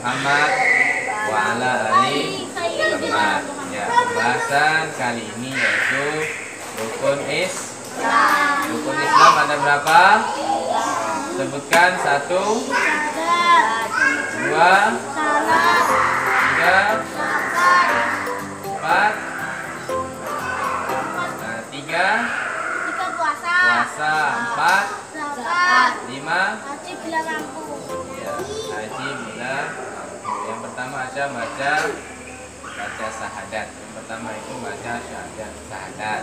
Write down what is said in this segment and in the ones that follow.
Muhammad wa ala ali Muhammad. Ya, pembahasan kali ini yaitu rukun Islam. Rukun Islam ada berapa? Sebutkan 1, 2, 3, 4. 3 puasa, 4 5 Haji bila mampu. ya, haji bila mampu. Yang pertama aja baca syahadat. Yang pertama itu baca syahadat.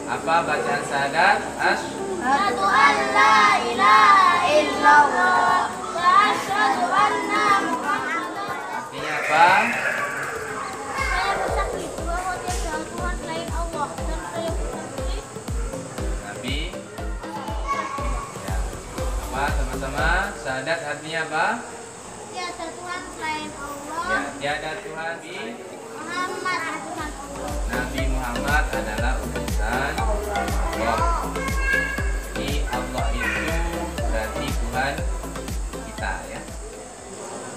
Apa bacaan syahadat? Asyhadu an la ilaha illallah wa asyhadu anna Muhammadan. Artinya apa? Saya bersaksi bahwa tiada Tuhan selain Allah dan saya bersaksi Nabi. Ya. Apa sama-sama? Syahadat artinya apa? tiada Tuhan selain Allah. Ya, tiada Tuhan Muhammad adalah Allah. Nabi Muhammad adalah utusan Allah. Jadi Allah itu berarti Tuhan kita ya,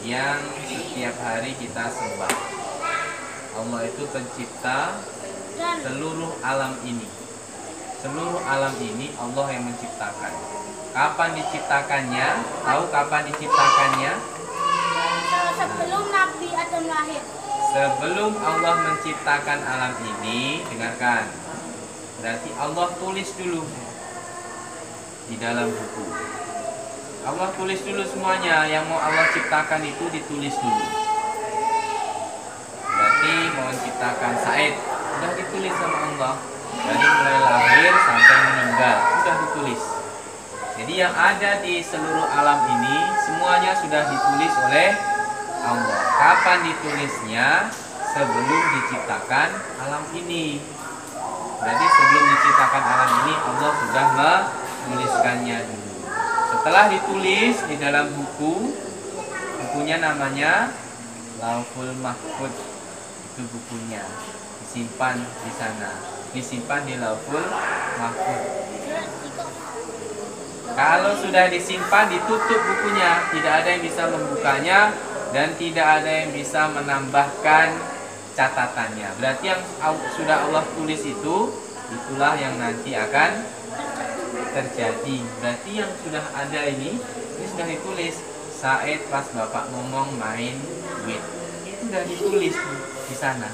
yang setiap hari kita sembah. Allah itu pencipta Dan seluruh alam ini. Seluruh alam ini Allah yang menciptakan. Kapan diciptakannya? Tahu kapan diciptakannya? sebelum Nabi Adam lahir. Sebelum Allah menciptakan alam ini, dengarkan. Berarti Allah tulis dulu di dalam buku. Allah tulis dulu semuanya yang mau Allah ciptakan itu ditulis dulu. Berarti mau menciptakan Said sudah ditulis sama Allah. Dari mulai lahir sampai meninggal sudah ditulis. Jadi yang ada di seluruh alam ini semuanya sudah ditulis oleh Allah. Kapan ditulisnya? Sebelum diciptakan alam ini. Berarti sebelum diciptakan alam ini Allah sudah menuliskannya dulu. Setelah ditulis di dalam buku, bukunya namanya Lauhul Mahfuz. Itu bukunya disimpan di sana, disimpan di Lauhul Mahfuz. Kalau sudah disimpan, ditutup bukunya, tidak ada yang bisa membukanya dan tidak ada yang bisa menambahkan catatannya. Berarti yang sudah Allah tulis itu, itulah yang nanti akan terjadi. Berarti yang sudah ada ini sudah ditulis. Said pas bapak ngomong main duit, itu sudah ditulis di sana.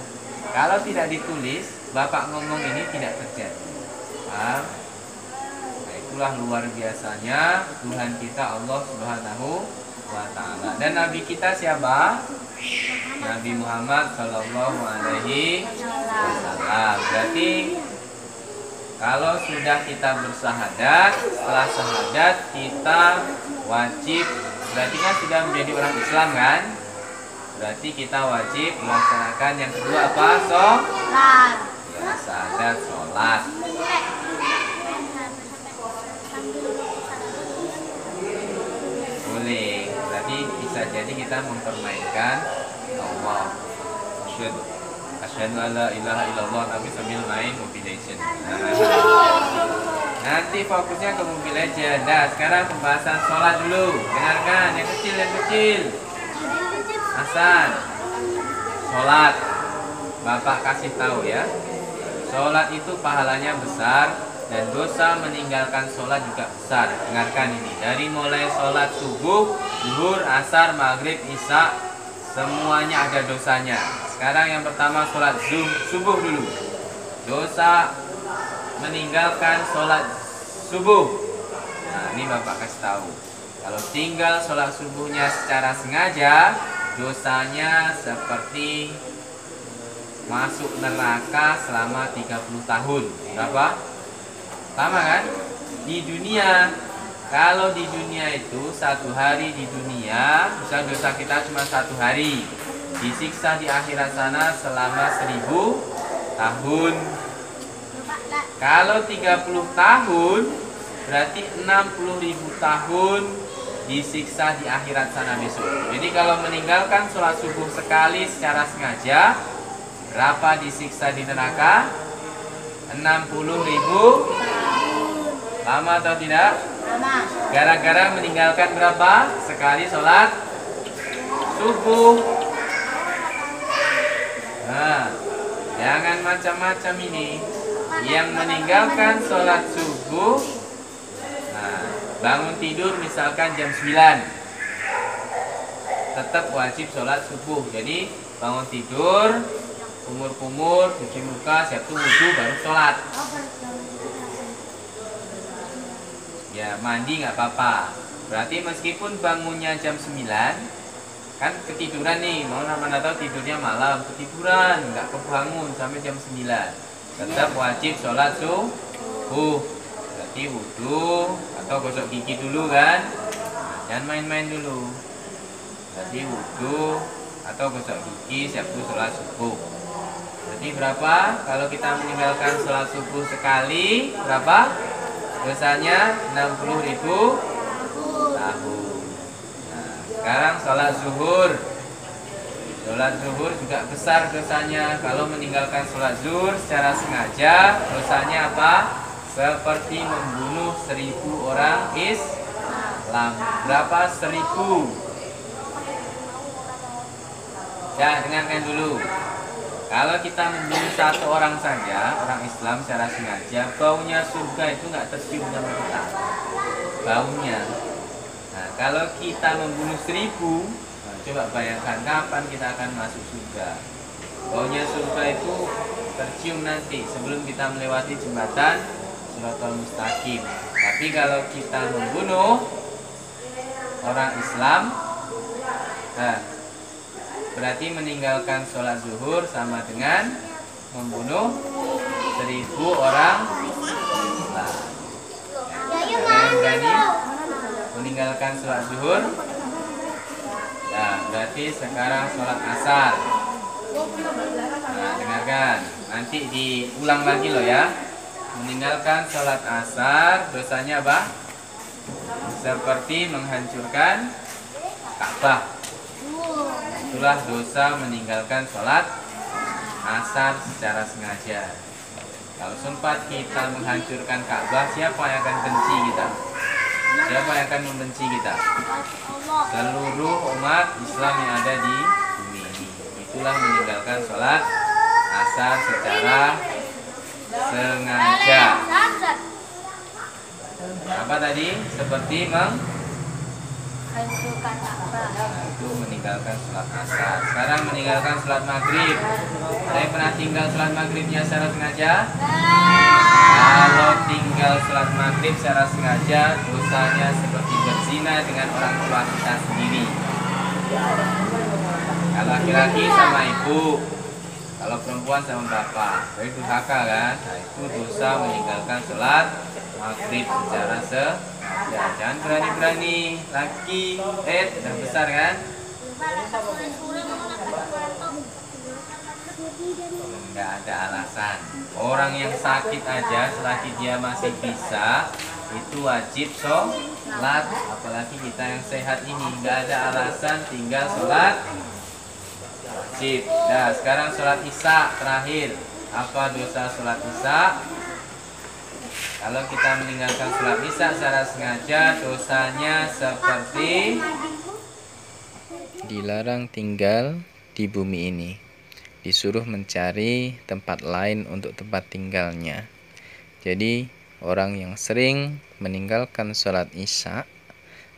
Kalau tidak ditulis, bapak ngomong ini tidak terjadi. Paham? Nah, itulah luar biasanya Tuhan kita Allah Subhanahu wa Ta'ala. Dan Nabi kita siapa? Nabi Muhammad Sallallahu Alaihi Wasallam. Berarti kalau sudah kita bersahadat, setelah sahadat kita wajib, berarti kan sudah menjadi orang Islam kan? Berarti kita wajib melaksanakan yang kedua apa? Salat. Ya, sahadat, sholat. Boleh. Berarti bisa jadi kita mempermainkan Allah. Asyhadu an la ilaha illallah, tapi sambil main Mobile Legends. Nanti fokusnya ke Mobile Legends. Nah, sekarang pembahasan sholat dulu. Dengarkan yang kecil. Hasan, sholat. Bapak kasih tahu ya. Sholat itu pahalanya besar dan dosa meninggalkan sholat juga besar. Dengarkan ini. Dari mulai sholat subuh, zuhur, asar, maghrib, isya, semuanya ada dosanya. Sekarang yang pertama sholat subuh dulu. Dosa meninggalkan sholat subuh. Nah, ini Bapak kasih tahu. Kalau tinggal sholat subuhnya secara sengaja, dosanya seperti masuk neraka selama 30 tahun. Berapa? Sama kan? Di dunia. Kalau di dunia itu satu hari di dunia, misal dosa kita cuma satu hari, disiksa di akhirat sana selama 1000 tahun. Kalau 30 tahun, berarti 60.000 tahun disiksa di akhirat sana besok. Jadi kalau meninggalkan sholat subuh sekali secara sengaja, berapa disiksa di neraka? 60.000. Lama atau tidak? Lama. Gara-gara meninggalkan berapa? Sekali sholat subuh. Nah, jangan macam-macam ini. Yang meninggalkan sholat subuh, nah, bangun tidur misalkan jam 9, tetap wajib sholat subuh. Jadi bangun tidur, kumur-kumur, cuci muka, siap wudhu, baru sholat. Ya mandi nggak apa-apa. Berarti meskipun bangunnya jam 9, kan ketiduran nih, mana tahu tidurnya malam, ketiduran, nggak kebangun sampai jam 9, tetap wajib sholat subuh. Berarti wudhu atau gosok gigi dulu kan, jangan main-main dulu. Berarti wudhu atau gosok gigi, siap sholat subuh. Berarti berapa? Kalau kita meninggalkan sholat subuh sekali, berapa? Dosanya 60.000 tahun. Nah, sekarang sholat zuhur. Sholat zuhur juga besar dosanya. Kalau meninggalkan sholat zuhur secara sengaja, dosanya apa? Seperti membunuh 1000 orang Islam. Berapa 1000? Ya, dengarkan dulu. Kalau kita membunuh 1 orang saja, orang Islam secara sengaja, baunya surga itu nggak tercium sama kita. Baunya. Nah, kalau kita membunuh 1000, nah, coba bayangkan kapan kita akan masuk surga. Baunya surga itu tercium nanti sebelum kita melewati jembatan Shiratal Mustaqim. Tapi kalau kita membunuh orang Islam, nah, berarti meninggalkan sholat zuhur sama dengan membunuh 1000 orang Islam. Ada yang berani meninggalkan sholat zuhur? Nah, berarti sekarang sholat asar. Nah, dengarkan, nanti diulang lagi loh ya. Meninggalkan sholat asar dosanya apa? Seperti menghancurkan Ka'bah. Itulah dosa meninggalkan sholat asar secara sengaja. Kalau sempat kita menghancurkan Ka'bah, siapa yang akan benci kita? Siapa yang akan membenci kita? Seluruh umat Islam yang ada di bumi ini. Itulah meninggalkan sholat asar secara sengaja. Apa tadi? Seperti hancurkan Ka'bah. itu meninggalkan sholat asar. Sekarang meninggalkan sholat maghrib. Saya pernah tinggal sholat maghribnya secara sengaja? Kalau tinggal sholat maghrib secara sengaja, dosanya seperti berzina dengan orang tua kita sendiri. Kalau laki-laki sama ibu, kalau perempuan sama bapak, itu durhaka kan? Nah, itu dosa meninggalkan sholat maghrib secara sengaja. Jangan berani-berani, laki, udah besar kan? Enggak ada alasan. Orang yang sakit aja selagi dia masih bisa, itu wajib sholat. Apalagi kita yang sehat ini, enggak ada alasan tinggal sholat wajib. Nah, sekarang sholat isya terakhir. Apa dosa sholat isya? Kalau kita meninggalkan sholat isya secara sengaja, dosanya seperti dilarang tinggal di bumi ini, disuruh mencari tempat lain untuk tempat tinggalnya. Jadi orang yang sering meninggalkan sholat isya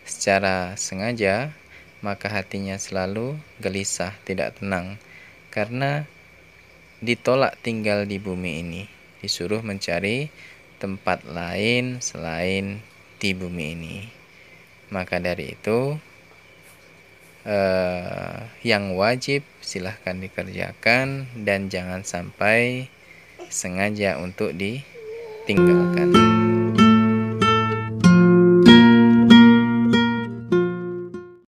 secara sengaja, maka hatinya selalu gelisah, tidak tenang, karena ditolak tinggal di bumi ini, disuruh mencari tempat lain selain di bumi ini. Maka dari itu yang wajib silahkan dikerjakan dan jangan sampai sengaja untuk ditinggalkan.